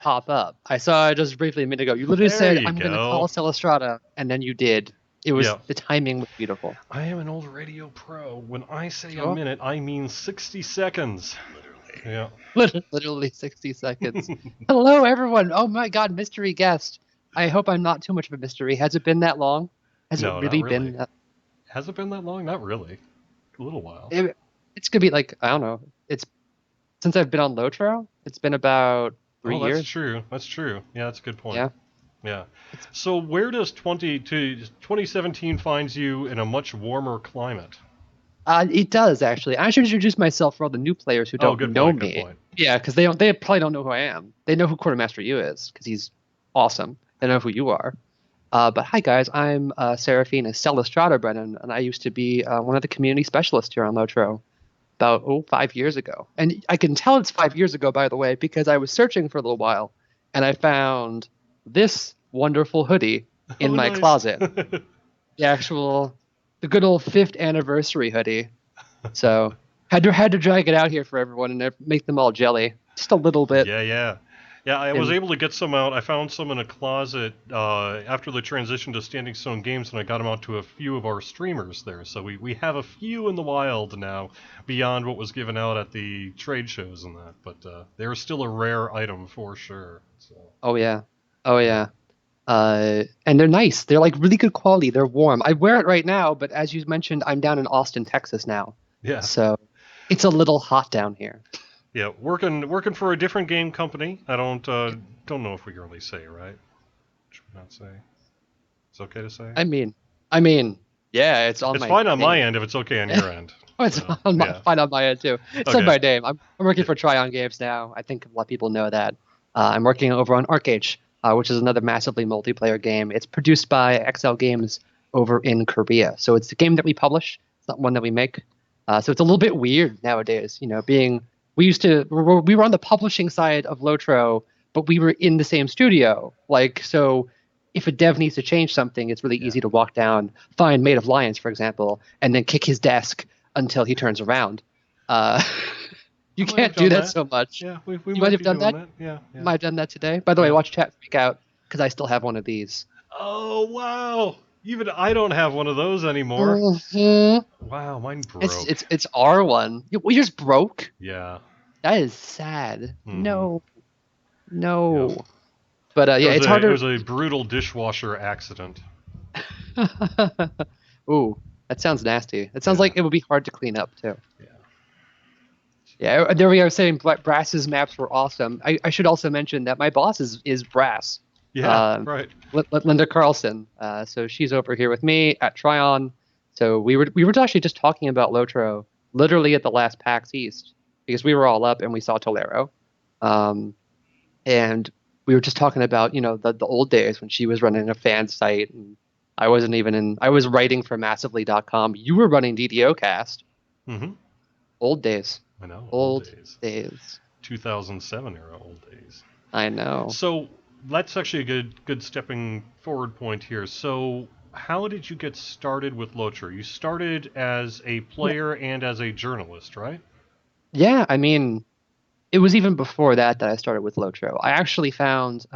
pop up. I saw it just briefly a minute ago. You literally There said, you I'm going to call go. Celestrata, and then you did. It was, Yeah. the timing was beautiful. I am an old radio pro. When I say a Sure. minute, I mean 60 seconds. Yeah. Literally 60 seconds. Hello, everyone. Oh my God, mystery guest. I hope I'm not too much of a mystery. Has it been that long? Has it No, not really really. been that? Has it been that long? Not really. A little while. It's gonna be like, I don't know. It's since I've been on LOTRO, it's been about three Oh, that's years. true. That's true. Yeah, that's a good point. Yeah. Yeah. It's So where does 2017 finds you in a much warmer climate? it does actually. I should introduce myself for all the new players who Oh, don't good know point. Good me. point. Yeah, because they probably don't know who I am. They know who Quartermaster Yu is because he's awesome. They know who you are. But hi guys, I'm Seraphine Celestrata Brennan, and I used to be one of the community specialists here on LOTRO about 5 years ago. And I can tell it's 5 years ago, by the way, because I was searching for a little while, and I found this wonderful hoodie in Oh, my nice. closet. The good old fifth anniversary hoodie. So had to drag it out here for everyone and make them all jelly, just a little bit. Yeah, yeah. Yeah, I was And able to get some out. I found some in a closet after the transition to Standing Stone Games, and I got them out to a few of our streamers there. So we have a few in the wild now, beyond what was given out at the trade shows and that. But they're still a rare item for sure. So, oh yeah, oh yeah. yeah. And they're nice. They're like really good quality. They're warm. I wear it right now, but as you mentioned, I'm down in Austin, Texas now, Yeah. so it's a little hot down here. Yeah, working for a different game company. I don't know if we can really say, right? Should we not say? It's okay to say. I mean, I mean, yeah, it's on It's my fine on my name. end if it's okay on your end. Oh, it's So on my, yeah. fine on my end too. It's on Okay. my name. I'm working Yeah. for Tryon Games now. I think a lot of people know that. I'm working over on ArcH, which is another massively multiplayer game. It's produced by XL Games over in Korea. So it's a game that we publish. It's not one that we make. So it's a little bit weird nowadays. Being we were on the publishing side of Lotro, but we were in the same studio. Like so. If a dev needs to change something, it's really Yeah. easy to walk down, find Made of Lions, for example, and then kick his desk until he turns around. Uh, I you might have can't do done that that. so much. Yeah, we You might might have be done doing that. that. Yeah, You yeah, might have done that today. By the way, yeah. watch chat freak out because I still have one of these. Oh wow! Even I don't have one of those anymore. hmm Wow, mine It's broke. it's it's our one. We just broke. Yeah. That is sad. Mm-hmm. No, Yep. no. But It yeah, was it's a it harder. was a brutal dishwasher accident. Ooh, that sounds nasty. It sounds Yeah. like it would be hard to clean up too. Yeah. Yeah, there we are saying Brass's maps were awesome. I should also mention that my boss is Brass, Yeah. um, Right. Linda Carlson. So she's over here with me at Tryon. So we were actually just talking about Lotro literally at the last PAX East because we were all up and we saw Tolero, um, and we were just talking about the old days when she was running a fan site and I wasn't even in. I was writing for Massively.com. You were running DDO Cast. Mm-hmm. Old days. I know. Old Old days. days. 2007 era old days. I know. So that's actually a good stepping forward point here. So how did you get started with Locher? You started as a Yeah. player and as a journalist, right? Yeah, I mean, it was even before that I started with Lotro. I actually found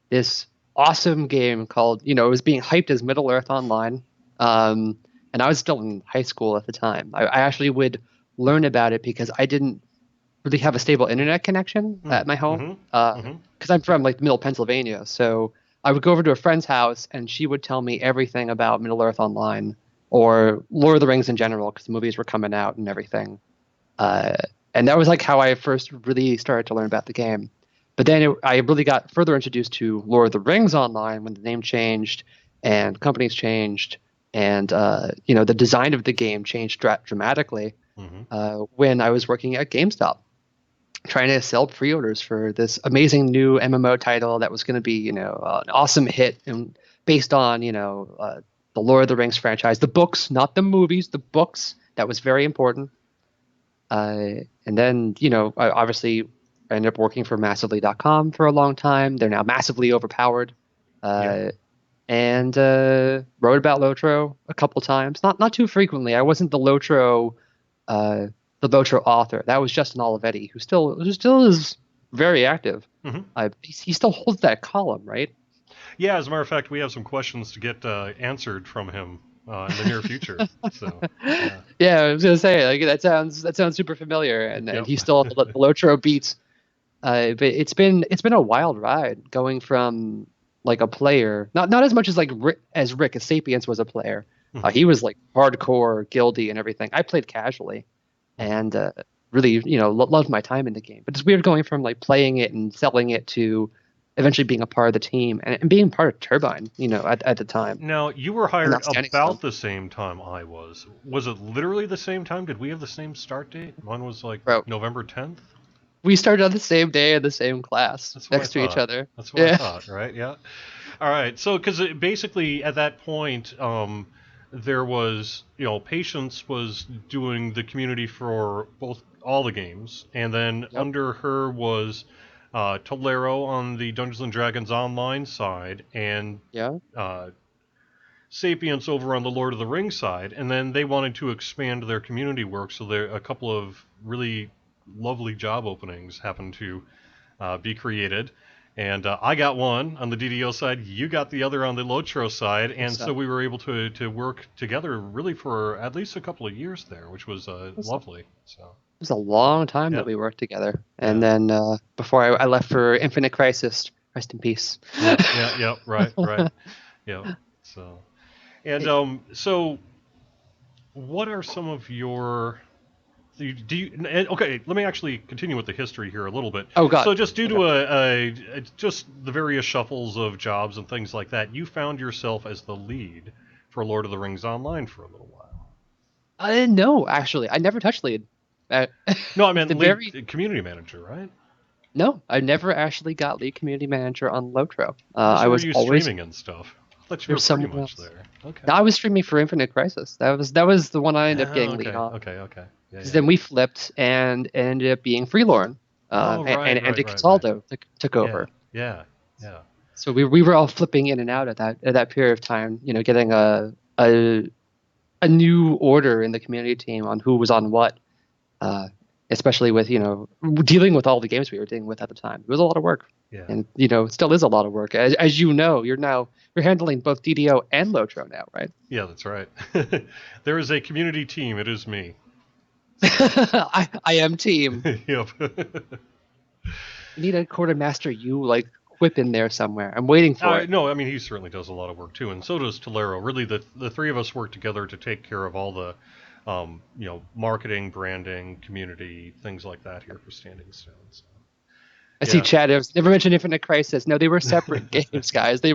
this awesome game called, it was being hyped as Middle Earth Online. Um, and I was still in high school at the time. I actually would learn about it because I didn't really have a stable internet connection Mm. at my home. Mm-hmm. Mm-hmm. Because I'm from like middle Pennsylvania. So I would go over to a friend's house and she would tell me everything about Middle Earth Online or Lord of the Rings in general because the movies were coming out and everything. Uh, and that was like how I first really started to learn about the game. But then I really got further introduced to Lord of the Rings Online when the name changed and companies changed and the design of the game changed dramatically Mm-hmm. when I was working at GameStop trying to sell pre-orders for this amazing new MMO title that was going to be an awesome hit and based on the Lord of the Rings franchise, the books, not the movies, the books. That was very important. And then, I obviously ended up working for massively.com for a long time. They're now massively overpowered. Yeah. Uh, and wrote about Lotro a couple times, not too frequently. I wasn't uh, the Lotro author. That was Justin Olivetti, who still is very active. Hmm. He still holds that column, right? Yeah, as a matter of fact, we have some questions to get answered from him in the near future. So, yeah. Yeah, I was gonna say like that sounds super familiar, and Yep. he's still on the LOTRO beats. But it's been a wild ride going from like a player, not as much as like Rick as Sapiens was a player. Hmm. He was like hardcore guildy and everything. I played casually Hmm. and really loved my time in the game. But it's weird going from like playing it and selling it to eventually being a part of the team and being part of Turbine. At the time Now, you were and hired not Standing Stone. about the same time I was. Was it literally the same time? Did we have the same start date? Mine was like Bro, November 10th? we started on the same day in the same class That's what I next to each thought. other. That's what I Yeah. thought, right? Yeah. All right. So, because basically at that point, there was, Patience was doing the community for both all the games, and then Yep. under her was Tolero on the Dungeons and Dragons online side, and Yeah. uh, Sapiens over on the Lord of the Rings side, and then they wanted to expand their community work, so there a couple of really lovely job openings happened to be created. And I got one on the DDO side, you got the other on the Lotro side, and It's, so we were able to work together really for at least a couple of years there, which was it's lovely. So, was a long time that yep, we worked together. And yeah, then before I left for Infinite Crisis, rest in peace. yeah, yeah, yeah, right, right, yeah. So, and It- so what are some of your do you okay, let me actually continue with the history here a little bit. oh God. So just due Okay. to just the various shuffles of jobs and things like that, you found yourself as the lead for Lord of the Rings Online for a little while. No, actually, I never touched lead. Uh, No, I meant the lead very community manager, right? No, I never actually got lead community manager on Lotro. Oh, I so were was you always streaming and stuff? I thought you were there's pretty someone much else. there. Okay. No, I was streaming for Infinite Crisis. That was the one I ended up Oh, getting lead okay, on. okay, okay. Yeah, Because yeah. then we flipped and ended up being Freelorn. Oh, right, And right, Dick right, right. Cataldo took Yeah, over. yeah, yeah. So we were all flipping in and out at that period of time, getting a a new order in the community team on who was on what, uh, especially with dealing with all the games we were dealing with at the time. It was a lot of work, Yeah. and it still is a lot of work. As you know, you're handling both DDO and Lotro now, right? Yeah, that's right. There is a community team. It is me. So, I am team. yep. I need a quartermaster you like whip in there somewhere. I'm waiting for it. No, I mean he certainly does a lot of work too, and so does Tolero. Really, the three of us work together to take care of all the, marketing, branding, community, things like that here for Standing Stones. I see Yeah. Chad. It was never mentioned Infinite Crisis. No, they were separate games, guys. They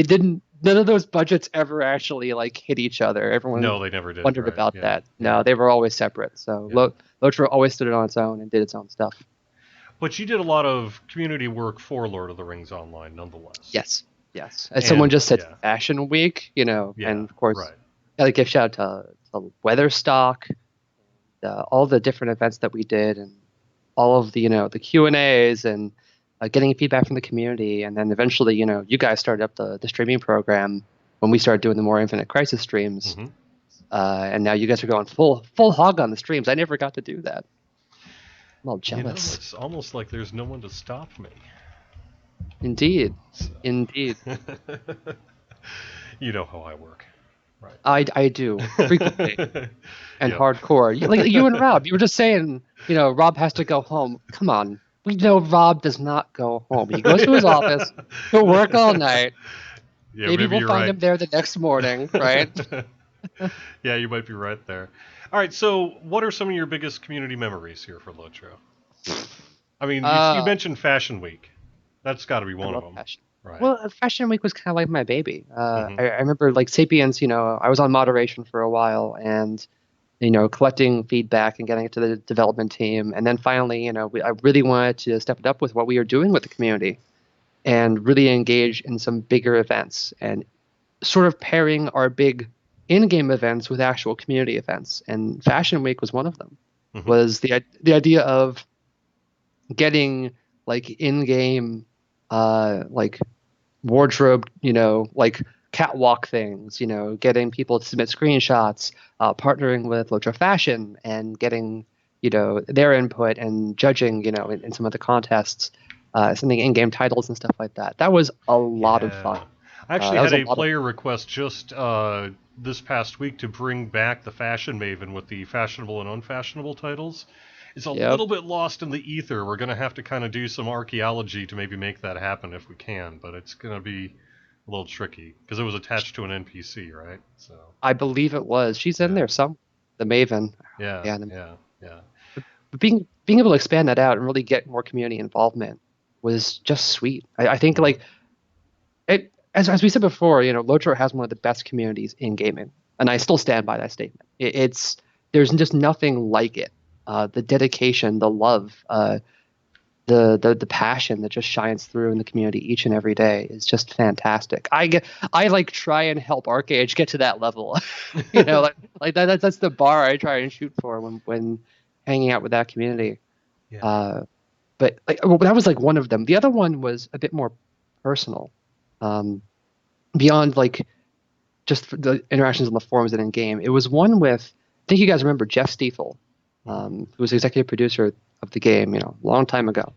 didn't. None of those budgets ever actually like hit each other. Everyone No, they never did. wondered Right? about Yeah. that. Yeah. No, they were always separate. So Yeah. Lotro always stood on its own and did its own stuff. But you did a lot of community work for Lord of the Rings Online, nonetheless. Yes, yes. As someone And just said, yeah, Fashion Week, yeah, and of course, right. gotta give shout out to Weatherstock, all the different events that we did, and all of the Q&As and getting feedback from the community, and then eventually, you guys started up the streaming program when we started doing the more Infinite Crisis streams, Hmm. and now you guys are going full hog on the streams. I never got to do that. I'm all jealous. It's almost like there's no one to stop me. Indeed, So. indeed. You know how I work, right? I do frequently and Yep. hardcore. Like you and Rob, you were just saying, Rob has to go home. Come on, we know Rob does not go home. He goes to his office, he'll work all night. Yeah, Maybe maybe we'll you're find right. him there the next morning, right? Yeah, you might be right there. All right, so what are some of your biggest community memories here for Lotro? I mean, you Uh, mentioned Fashion Week. That's got to be I one of love them, fashion. right? Well, Fashion Week was kind of like my baby. Hmm. I remember like Sapiens, I was on moderation for a while and, collecting feedback and getting it to the development team. And then finally, I really wanted to step it up with what we were doing with the community and really engage in some bigger events and sort of pairing our big in-game events with actual community events. And Fashion Week was one of them. Hmm. Was the idea of getting like in-game like wardrobe, like catwalk things, getting people to submit screenshots, partnering with Lotra Fashion and getting their input and judging, in some of the contests, something in-game titles and stuff like that. That was a lot of fun. Yeah. I actually That had was a a lot of player request just this past week to bring back the Fashion Maven with the fashionable and unfashionable titles. It's a Yep. little bit lost in the ether. We're going to have to kind of do some archaeology to maybe make that happen if we can, but it's going to be a little tricky because it was attached to an NPC, right? So, I believe it was. She's in yeah. there some. The Maven. Yeah, Yeah. yeah, yeah. But being able to expand that out and really get more community involvement was just sweet. I think Hmm. like it as we said before, LOTRO has one of the best communities in gaming, and I still stand by that statement. It's there's just nothing like it. The dedication, the love, the passion that just shines through in the community each and every day is just fantastic. I like try and help ArcAge get to that level. Like that's the bar I try and shoot for when hanging out with that community. Yeah. Uh, but like that was like one of them. The other one was a bit more personal, um, beyond like just the interactions on the forums and in game. It was one with I think you guys remember Jeff Stiefel, Hmm. who was executive producer of the game, a long time ago.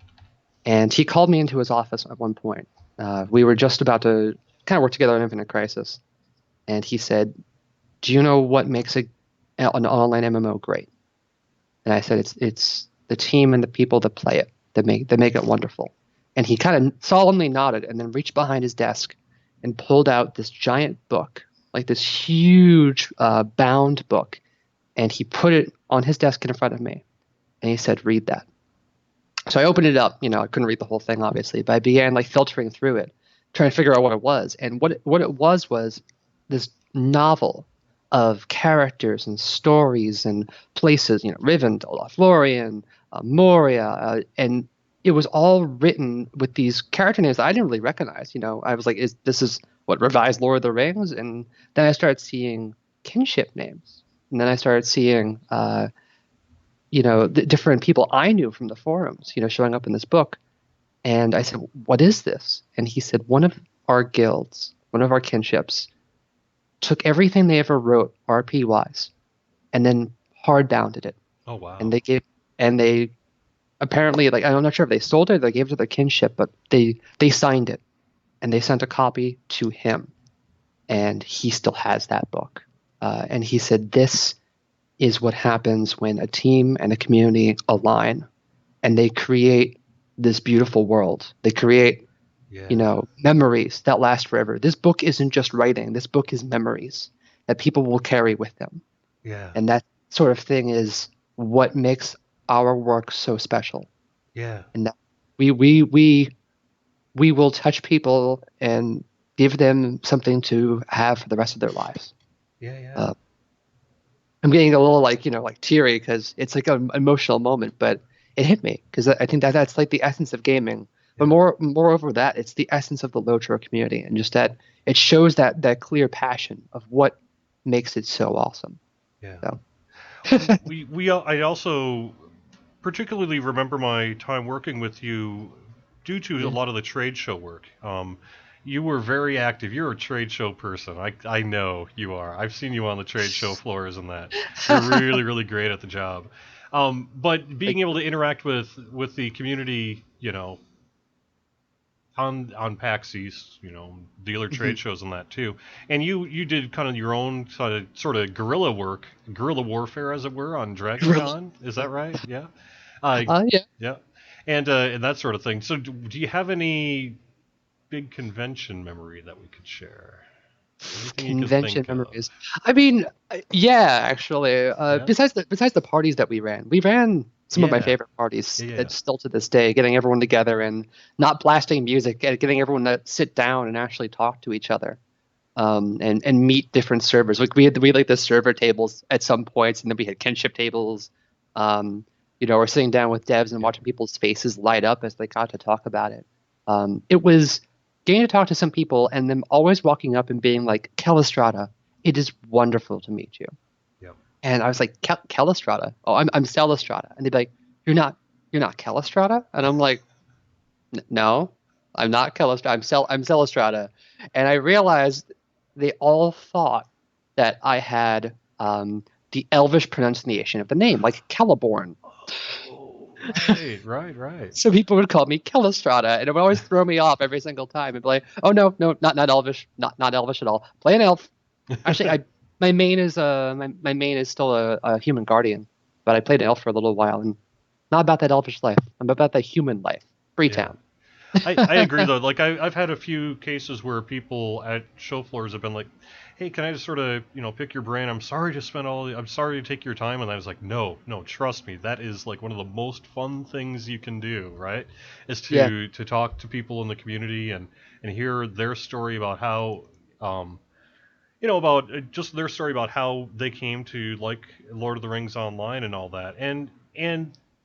And he called me into his office at one point. We were just about to kind of work together on Infinite Crisis, and he said, "Do you know what makes an online MMO great?" And I said, "It's the team and the people that play it that make it wonderful." And he kind of solemnly nodded, and then reached behind his desk and pulled out this giant book, like this huge bound book, and he put it on his desk in front of me, and he said, "Read that." So I opened it up. I couldn't read the whole thing, obviously, but I began like filtering through it, trying to figure out what it was. And what it was this novel of characters and stories and places. Rivendell, Lothlorien, Moria, and it was all written with these character names that I didn't really recognize. I was like, "Is this is what revised Lord of the Rings?" And then I started seeing kinship names, and then I started seeing the different people I knew from the forums, showing up in this book. And I said, "What is this?" And he said, "One of our guilds, one of our kinships, took everything they ever wrote RP wise and then hard bounded it. Oh, And wow. they apparently, like, I'm not sure if they sold it or they gave it to their kinship, but they signed it and they sent a copy to him. And he still has that book. And he said, this is what happens when a team and a community align and they create this beautiful world. They create, Yeah. memories that last forever. This book isn't just writing. This book is memories that people will carry with them. Yeah. And that sort of thing is what makes our work so special. Yeah. And that we will touch people and give them something to have for the rest of their lives. Yeah. Yeah. Uh, I'm getting a little like teary because it's like an emotional moment, but it hit me because I think that's like the essence of gaming. But Yeah. moreover that, it's the essence of the LOTRO community, and just that it shows that clear passion of what makes it so awesome. Yeah. So I also particularly remember my time working with you due to a yeah, lot of the trade show work. You were very active. You're a trade show person. I know you are. I've seen you on the trade show floors and that. You're really, really great at the job. But like being able to interact with the community, on PAX East, dealer mhm. trade shows and that too. And you did kind of your own sort of guerrilla work, guerrilla warfare, as it were, on Dragon Really, Con. Is that right? Yeah. Uh, yeah. yeah. And that sort of thing. So, do you have any big convention memory that we could share? Anything you could Convention think of? memories. I mean, yeah, actually. Yeah. Besides the parties that we ran some of my Yeah. favorite parties Yeah. Yeah. still to this day, getting everyone together and not blasting music, getting everyone to sit down and actually talk to each other, and meet different servers. Like we had like the server tables at some points, and then we had kinship tables. Or sitting down with devs and Yeah. watching people's faces light up as they got to talk about it. It was getting to talk to some people and them always walking up and being like, "Celestrata, it is wonderful to meet you." Yeah. And I was like, Celestrata? Oh, I'm Celestrata." And they'd be like, you're not Celestrata?" And I'm like, No, I'm not Celestrata. I'm Celestrata." And I realized they all thought that I had the Elvish pronunciation of the name, like Celeborn. Oh, right. So people would call me Celestrata, and it would always throw me off every single time. And be like, "Oh no, no, not Elvish, not Elvish at all. Play an elf." Actually, I my main is still a human guardian, but I played an elf for a little while, and not about that elvish life. I'm about that human life. Yeah. Freetown. I agree though. Like I've had a few cases where people at show floors have been like, "Hey, can I just sort of pick your brain? I'm sorry to take your time." And I was like, "No, no, trust me. That is like one of the most fun things you can do, right? Is Yeah, to talk to people in the community and hear their story about how um about just their story about how they came to like Lord of the Rings Online and all that. And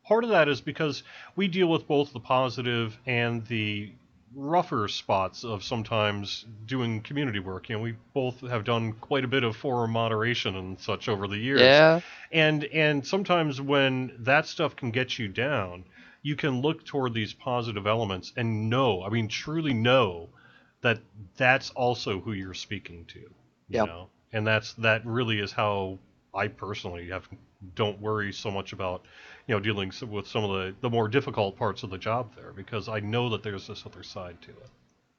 part of that is because we deal with both the positive and the rougher spots of sometimes doing community work. We both have done quite a bit of forum moderation and such over the years. yeah, And sometimes when that stuff can get you down, you can look toward these positive elements and truly know that that's also who you're speaking to, yeah. and that really is how I personally don't worry so much about dealing with some of the more difficult parts of the job there, because I know that there's this other side to it.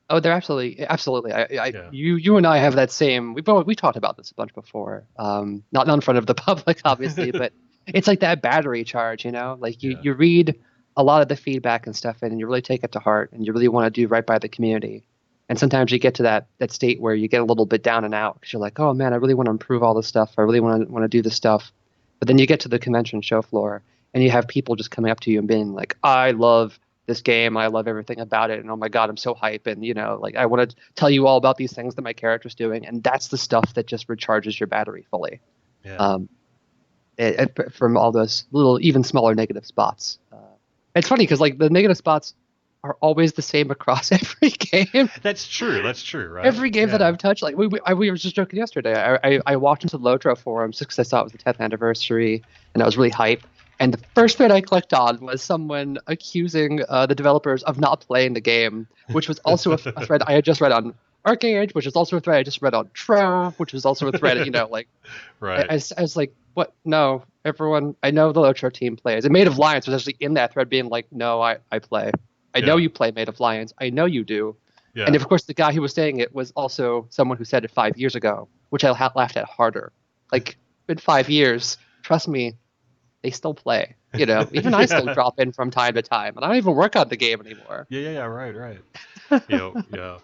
Oh, they're absolutely. Yeah. You and I have that same. We talked about this a bunch before. Not in front of the public, obviously, but it's like that battery charge. Like Yeah. you read a lot of the feedback and stuff, and you really take it to heart, and you really want to do right by the community. And sometimes you get to that state where you get a little bit down and out because you're like, oh man, I really want to improve all this stuff. I really want to do this stuff. But then you get to the convention show floor, and you have people just coming up to you and being like, I love this game. I love everything about it. And oh my God, I'm so hype. And, like I want to tell you all about these things that my character's doing. And that's the stuff that just recharges your battery fully. Yeah. Um, from all those little, even smaller negative spots. It's funny because like the negative spots are always the same across every game. That's true. That's true, right? Every game that Yeah. I've touched, like we were just joking yesterday. I walked into the LOTRO forums just because I saw it was the 10th anniversary, and I was really hyped. And the first thread I clicked on was someone accusing the developers of not playing the game, which was also a thread I had just read on Arcade, which is also a thread I just read on Tro, which was also a thread. Like Right. I was like, what? No, everyone. I know the LOTRO team plays. And Made of Lions was actually in that thread, being like, no, I play. I know Yeah. you play Made of Lions. I know you do. And Yeah. of course, the guy who was saying it was also someone who said it 5 years ago, which I laughed at harder. Like, been 5 years. Trust me, they still play. Even I still Yeah. drop in from time to time, and I don't even work on the game anymore. Yeah. Right. Yeah.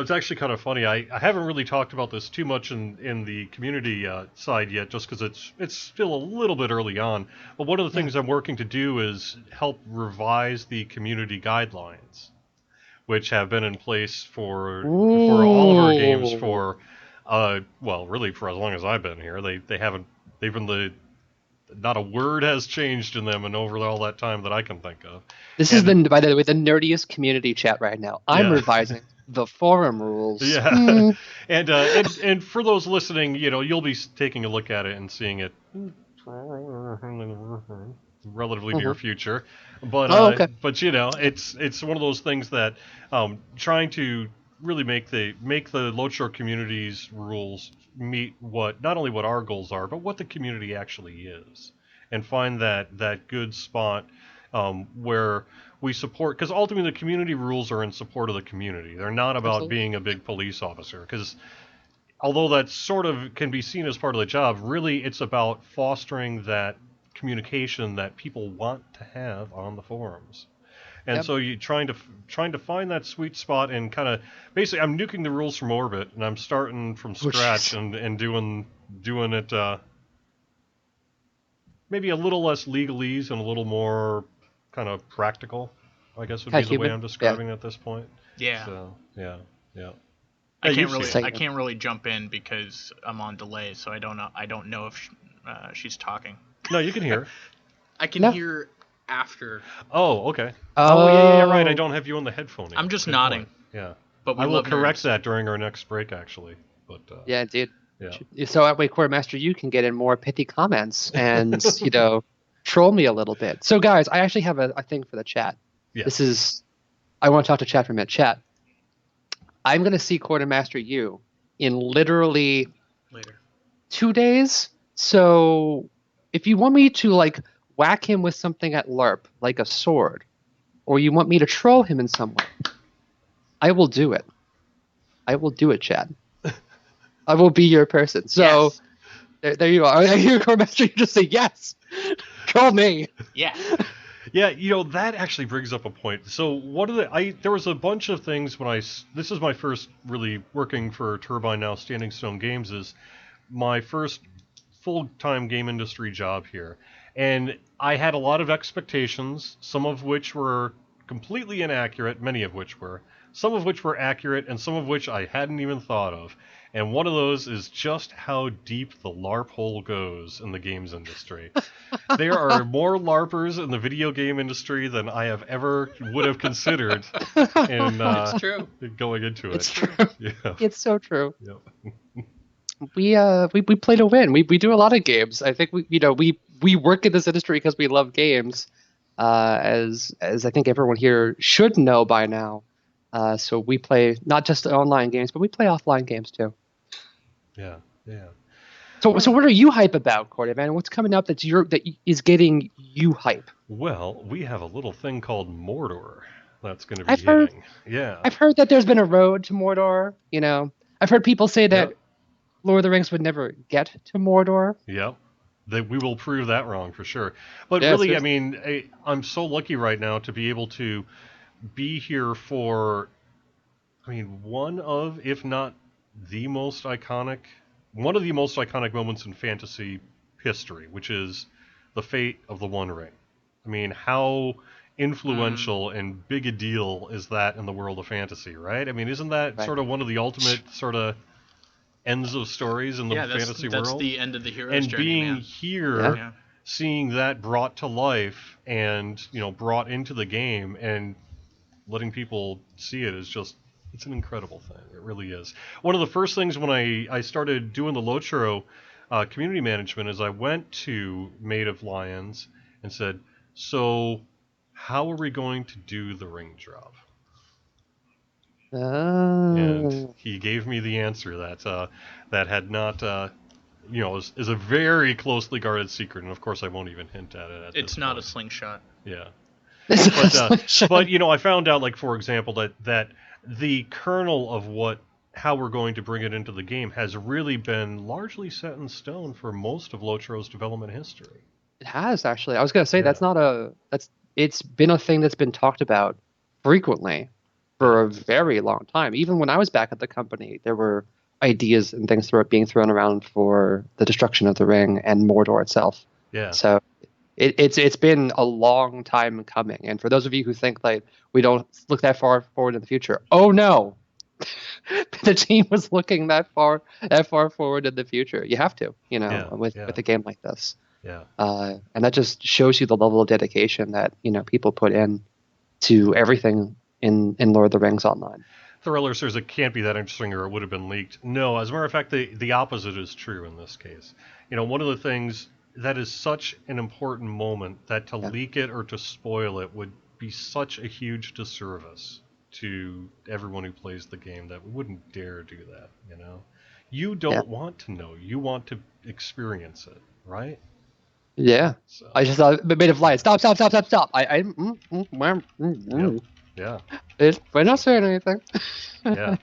It's actually kind of funny. I haven't really talked about this too much in the community side yet, just because it's still a little bit early on. But one of the Yeah. things I'm working to do is help revise the community guidelines, which have been in place for all of our games Ooh. for, well, really for as long as I've been here. They haven't they've been the not a word has changed in them, and over all that time that I can think of. This is And by the way, the nerdiest community chat right now. I'm yeah. revising the forum rules. Yeah, and for those listening, you'll be taking a look at it and seeing it relatively near Mhm. future, but Oh, okay. it's one of those things that trying to really make the LOTRO community's rules meet what not only what our goals are, but what the community actually is, and find that good spot where we support, because ultimately the community rules are in support of the community. They're not about Absolutely. being a big police officer, because although that sort of can be seen as part of the job, really it's about fostering that communication that people want to have on the forums. And Yep. so you trying to find that sweet spot, and kind of basically I'm nuking the rules from orbit, and I'm starting from Oh, scratch jeez. and doing it maybe a little less legalese and a little more kind of practical, I guess would Kind be of the way human. I'm Yeah. describing it at this point. Yeah. So yeah, yeah. I Yeah, can't you've really seen it. Say I can't really jump in because I'm on delay, so I don't know if she's talking. No, you can hear. I can No. hear after. Oh, okay. Oh, yeah, right. I Oh. don't have you on the headphone I'm yet. just Good nodding, point. Yeah. but we I will love correct nerds. that during our next break, actually. But Yeah, dude. yeah. So that way, Quartermaster, you can get in more pithy comments and, troll me a little bit. So, guys, I actually have a thing for the chat. This Yes. is, I want to talk to chat for a minute. Chat, I'm going to see Quartermaster you in literally Later. 2 days. So, if you want me to, like, whack him with something at LARP, like a sword, or you want me to troll him in some way, I will do it. I will do it, Chad. I will be your person. So there you are. I hear Core Master, you just say yes. Call me. Yeah. Yeah, that actually brings up a point. So there was a bunch of things this is my first really working for Turbine now, Standing Stone Games is my first full-time game industry job here. And I had a lot of expectations, some of which were completely inaccurate, many of which were. Some of which were accurate, and some of which I hadn't even thought of. And one of those is just how deep the LARP hole goes in the games industry. There are more LARPers in the video game industry than I would have considered in It's true. going into it. It's true. Yeah. It's so true. Yep. We play to win. We do a lot of games. I think we work in this industry because we love games, as I think everyone here should know by now. So we play not just online games, but we play offline games too. Yeah. So what are you hype about, Cordy, man? What's coming up that is getting you hype? Well, we have a little thing called Mordor that's going to be hitting. Yeah. I've heard that there's been a road to Mordor. I've heard people say that Lord of the Rings would never get to Mordor. Yep. We will prove that wrong for sure. But yeah, really, I mean, I'm so lucky right now to be able to be here for, one of, if not one of the most iconic moments in fantasy history, which is the fate of the One Ring. I mean, how influential and big a deal is that in the world of fantasy, right? I mean, isn't that sort of one of the ultimate sort of ends of stories in the fantasy world? That's the end of the hero's and journey, being man. here, seeing that brought to life and brought into the game and letting people see it is just, it's an incredible thing. It really is. One of the first things when I started doing the LOTRO community management is I went to Maid of Lions and said, so how are we going to do the ring drop? And he gave me the answer that had not, is a very closely guarded secret, and of course I won't even hint at it. It's not a slingshot. Yeah. But I found out, like, for example, that the kernel of how we're going to bring it into the game has really been largely set in stone for most of LOTRO's development history. It has, actually. I was going to say it's been a thing that's been talked about frequently for a very long time. Even when I was back at the company, there were ideas and things being thrown around for the destruction of the ring and Mordor itself. Yeah. So it's been a long time coming. And for those of you who think like we don't look that far forward in the future, oh no, the team was looking that far forward in the future. You have to, with a game like this. Yeah. And that just shows you the level of dedication that people put in to everything in Lord of the Rings Online. Thriller says it can't be that interesting or it would have been leaked. No, as a matter of fact, the opposite is true in this case. One of the things that is such an important moment that to leak it or to spoil it would be such a huge disservice to everyone who plays the game that we wouldn't dare do that, You don't want to know. You want to experience it, right? Yeah. So. I just thought Maid of Lions. Stop. Yeah. We're not saying anything. Yeah.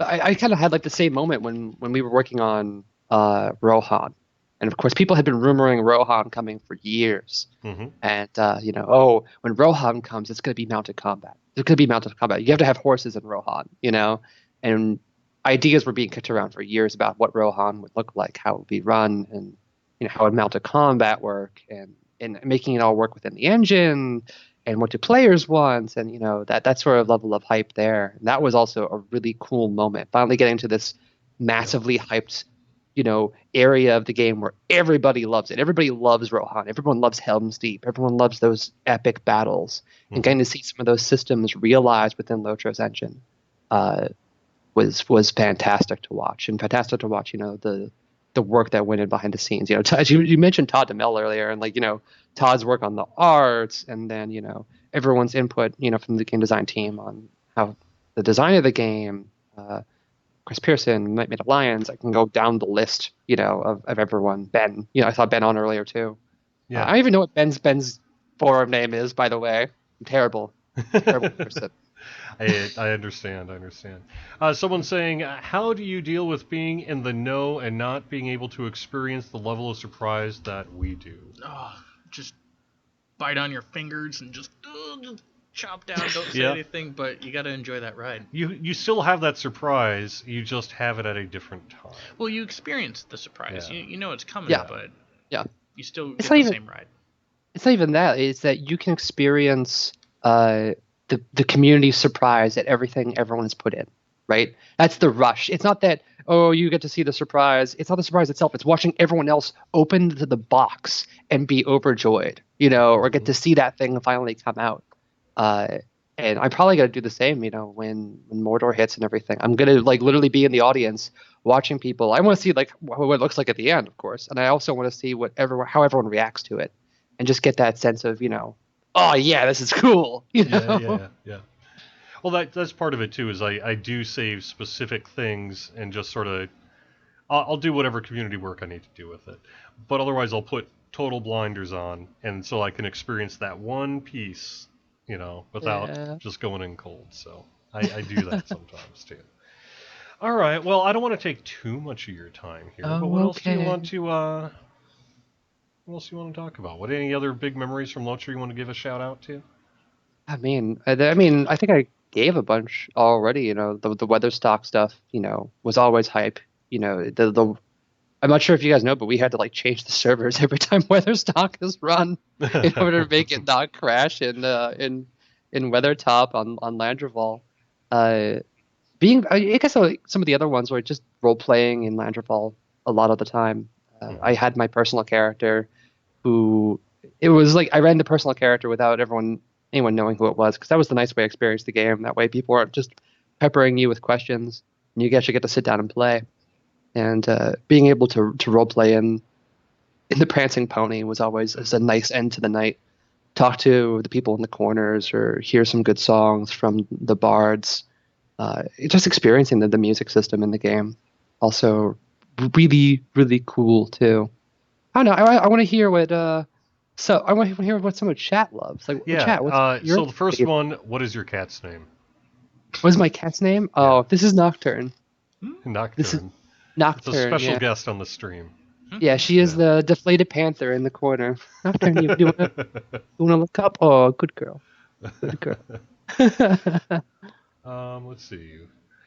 I kind of had like the same moment when we were working on Rohan. And of course, people had been rumoring Rohan coming for years. Mm-hmm. And, when Rohan comes, it's going to be mounted combat. It's going to be mounted combat. You have to have horses in Rohan, And ideas were being kicked around for years about what Rohan would look like, how it would be run, and how would mounted combat work, and making it all work within the engine, and what do players want, and that sort of level of hype there. And that was also a really cool moment, finally getting to this massively hyped area of the game where everybody loves it. Everybody loves Rohan. Everyone loves Helm's Deep. Everyone loves those epic battles. And getting to see some of those systems realized within LOTRO's engine was fantastic to watch. And fantastic to watch, the work that went in behind the scenes. You mentioned Todd DeMille earlier, and Todd's work on the arts, and then everyone's input from the game design team on how the design of the game. Chris Pearson, Maid of Lions. I can go down the list, of everyone. Ben, I saw Ben on earlier too. Yeah. I don't even know what Ben's forum name is, by the way. I'm terrible. Terrible person. I understand. Someone's saying, how do you deal with being in the know and not being able to experience the level of surprise that we do? Oh, just bite on your fingers and just chop down. Don't say Yeah. anything, but you got to enjoy that ride. You still have that surprise. You just have it at a different time. Well, you experience the surprise. Yeah. You know it's coming, Yeah. but Yeah. you still It's get not the even- same ride. It's not even that. It's that you can experience the community surprise at everything everyone has put in, right? That's the rush. It's not that, oh, you get to see the surprise. It's not the surprise itself. It's watching everyone else open the box and be overjoyed, or get to see that thing finally come out. And I'm probably gonna do the same, when Mordor hits and everything. I'm gonna like literally be in the audience watching people. I want to see like what it looks like at the end, of course, and I also want to see how everyone reacts to it, and just get that sense of, oh yeah, this is cool. Yeah. Well, that's part of it too. Is I do save specific things and just sort of I'll do whatever community work I need to do with it, but otherwise I'll put total blinders on, and so I can experience that one piece, without just going in cold. So I do that sometimes too. All right. Well, I don't want to take too much of your time here, but what else do you want to What else do you want to talk about? Any other big memories from LOTRO you want to give a shout out to? I mean, I think I gave a bunch already. The weather stock stuff, was always hype. I'm not sure if you guys know, but we had to like change the servers every time Weatherstock is run in order to make it not crash in Weathertop on Landreval. I guess some of the other ones were just role playing in Landreval a lot of the time. I had my personal character, who it was like I ran the personal character without anyone knowing who it was, because that was the nice way to experience the game. That way, people aren't just peppering you with questions, and you actually get to sit down and play. And being able to role play in the Prancing Pony was always a nice end to the night. Talk to the people in the corners or hear some good songs from the bards. Just experiencing the music system in the game. Also, really, really cool too. I don't know. I want to hear what. So I want to hear what some of chat loves. Like, Yeah. chat. So the first one, what is your cat's name? What's my cat's name? Oh, this is Nocturne. Nocturne. This is Nocturne. It's a special yeah. guest on the stream. Yeah, she is the deflated panther in the corner. Nocturne, you want to look up? Oh, good girl. Good girl. Let's see.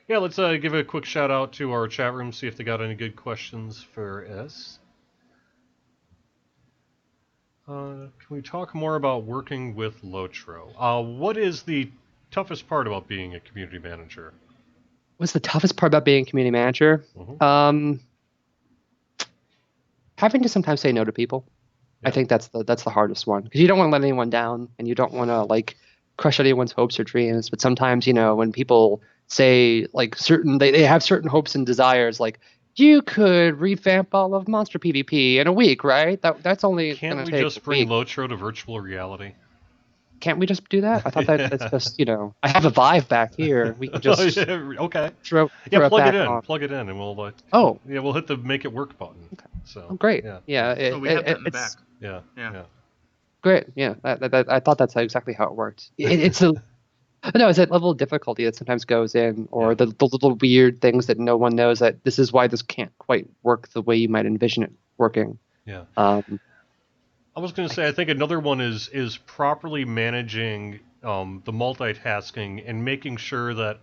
Yeah, let's give a quick shout out to our chat room, see if they got any good questions for us. Can we talk more about working with LOTRO? What is the toughest part about being a community manager? What's the toughest part about being a community manager? Having to sometimes say no to people. Yeah. I think that's the hardest one, because you don't want to let anyone down, and you don't want to like crush anyone's hopes or dreams. But sometimes, when people say like they have certain hopes and desires, like you could revamp all of Monster PvP in a week, right? That's only Can't we just bring LOTRO to virtual reality? Can't we just do that? I thought that's just, I have a Vive back here. We can just okay. Throw plug it it in. on. Plug it in, and we'll we'll hit the make it work button. Okay. So great. Yeah. We have that in the back. Yeah. Great. Yeah. I thought that's exactly how it worked. It's that level of difficulty that sometimes goes in, or the little weird things that no one knows, that this is why this can't quite work the way you might envision it working. Yeah. I was going to say, I think another one is properly managing the multitasking and making sure that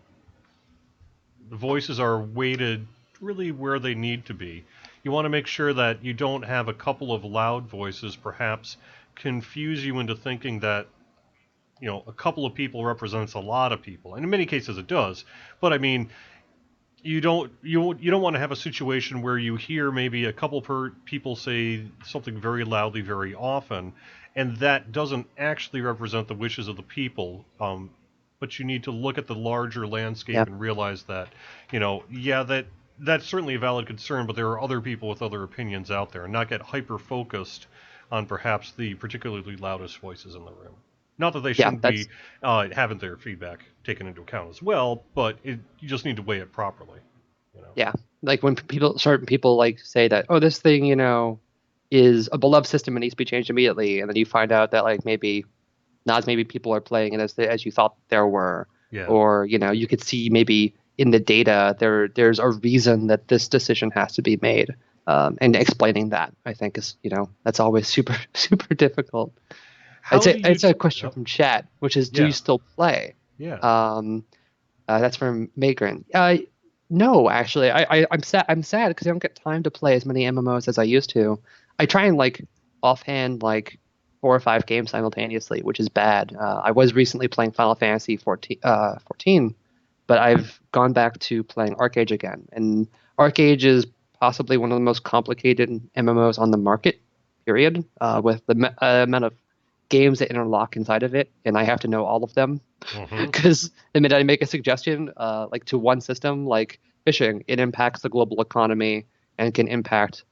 the voices are weighted really where they need to be. You want to make sure that you don't have a couple of loud voices perhaps confuse you into thinking that a couple of people represents a lot of people, and in many cases it does. But I mean, you don't want to have a situation where you hear maybe a couple people say something very loudly very often, and that doesn't actually represent the wishes of the people. But you need to look at the larger landscape and realize that, that's certainly a valid concern, but there are other people with other opinions out there, and not get hyper-focused on perhaps the particularly loudest voices in the room. Not that they shouldn't be having their feedback taken into account as well, but you just need to weigh it properly. Yeah, like when certain people like say that, oh, this thing, is a beloved system and needs to be changed immediately, and then you find out that like maybe not as many people are playing it as you thought there were, Yeah. or you could see maybe in the data there's a reason that this decision has to be made, and explaining that I think is that's always super super difficult. How do you? It's a question Yep. from chat, which is, do Yeah. you still play? Yeah. That's from Magrin. No, actually, I'm sad. I'm sad because I don't get time to play as many MMOs as I used to. I try and like offhand like 4 or 5 games simultaneously, which is bad. I was recently playing Final Fantasy 14, but I've gone back to playing ArcAge again, and ArcAge is possibly one of the most complicated MMOs on the market. Period. With the amount of games that interlock inside of it, and I have to know all of them Mhm. because the minute I make a suggestion, like to one system, like fishing, it impacts the global economy and can impact,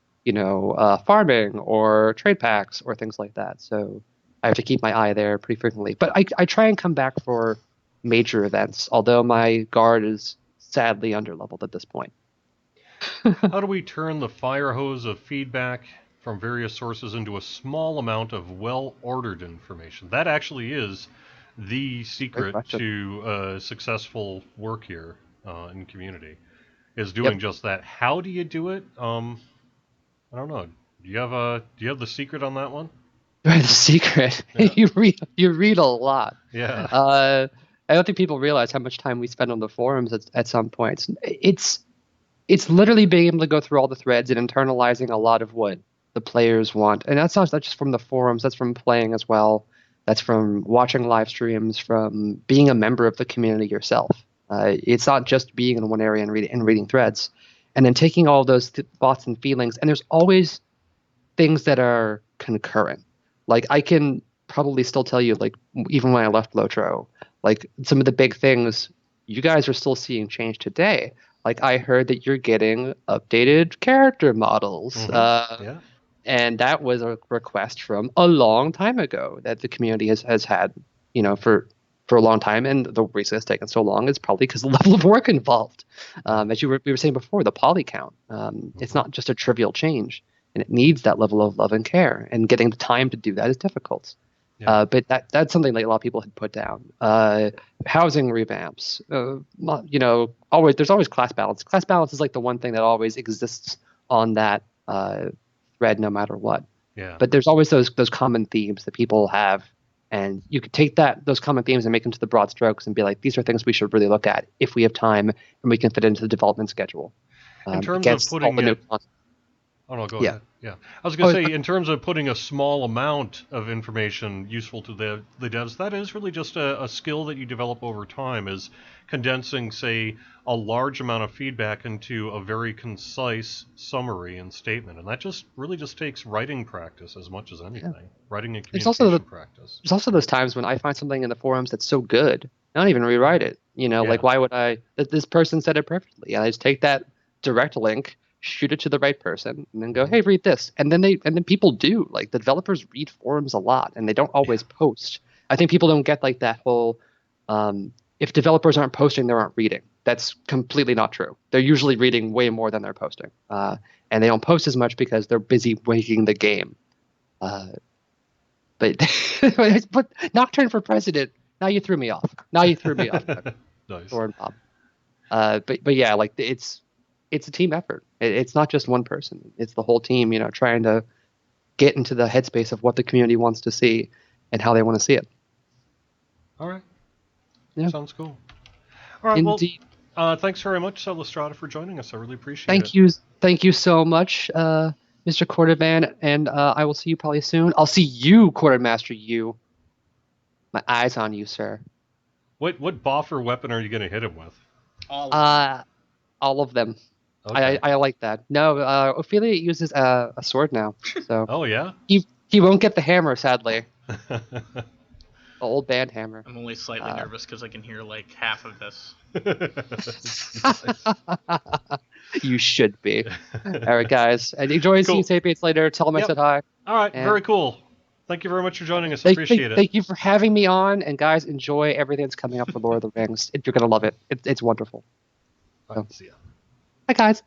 farming or trade packs or things like that. So I have to keep my eye there pretty frequently. But I try and come back for major events, although my guard is sadly underleveled at this point. How do we turn the fire hose of feedback from various sources into a small amount of well-ordered information? That actually is the Great secret question. to successful work here in community, is doing Yep. just that. How do you do it? I don't know. Do you have the secret on that one? The secret. Yeah. You read a lot. Yeah. I don't think people realize how much time we spend on the forums at some points. It's literally being able to go through all the threads and internalizing a lot of what the players want. And that's not just from the forums, that's from playing as well. That's from watching live streams, from being a member of the community yourself. It's not just being in one area and reading threads. And then taking all those thoughts and feelings. And there's always things that are concurrent. Like I can probably still tell you, like even when I left LOTRO, like some of the big things you guys are still seeing change today. Like I heard that you're getting updated character models, Yeah. and that was a request from a long time ago that the community has had, for a long time. And the reason it's taken so long is probably because the level of work involved. As we were saying before, the poly count. It's not just a trivial change, and it needs that level of love and care. And getting the time to do that is difficult. Yeah. But that's something that a lot of people had put down. Housing revamps. Always there's always class balance. Class balance is like the one thing that always exists on that thread, no matter what. Yeah. But there's always those common themes that people have, and you could take those common themes and make them to the broad strokes and be like, these are things we should really look at if we have time and we can fit into the development schedule. In terms of Against all putting the new it, content. oh no, go Yeah. ahead. Yeah, I was going to Oh, say, in terms of putting a small amount of information useful to the devs, that is really just a skill that you develop over time, is condensing, say, a large amount of feedback into a very concise summary and statement. And that just really just takes writing practice as much as anything. Writing and There's also communication practice. There's also those times when I find something in the forums that's so good, I don't even rewrite it. Yeah. Like why would I? This person said it perfectly. I just take that direct link, shoot it to the right person, and then go, hey, read this. And then people do. Like the developers read forums a lot, and they don't always post. I think people don't get like that whole. If developers aren't posting, they aren't reading. That's completely not true. They're usually reading way more than they're posting, and they don't post as much because they're busy making the game. But but Nocturne for president. Now you threw me off. Nice. Thor Bob. But yeah, like it's a team effort. It's not just one person. It's the whole team. Trying to get into the headspace of what the community wants to see and how they want to see it. All right. Yeah. Sounds cool. All right. Indeed. Well, thanks very much, Celestrata, for joining us. I really appreciate Thank it. Thank you so much, Mr. Quarterman, and I will see you probably soon. I'll see you, Quartermaster. You. My eyes on you, sir. What boffer weapon are you going to hit him with? All of them. Okay. I like that. No, Ophelia uses a sword now, so Oh yeah. he won't get the hammer, sadly. The old band hammer. I'm only slightly nervous because I can hear like half of this. You should be. All right, guys. And enjoy seeing Sapiens later. Tell them I said hi. All right. Very cool. Thank you very much for joining us. Appreciate it. Thank you for having me on. And guys, enjoy everything that's coming up for Lord of the Rings. You're going to love it. It's wonderful. All right, see ya. Hi, guys.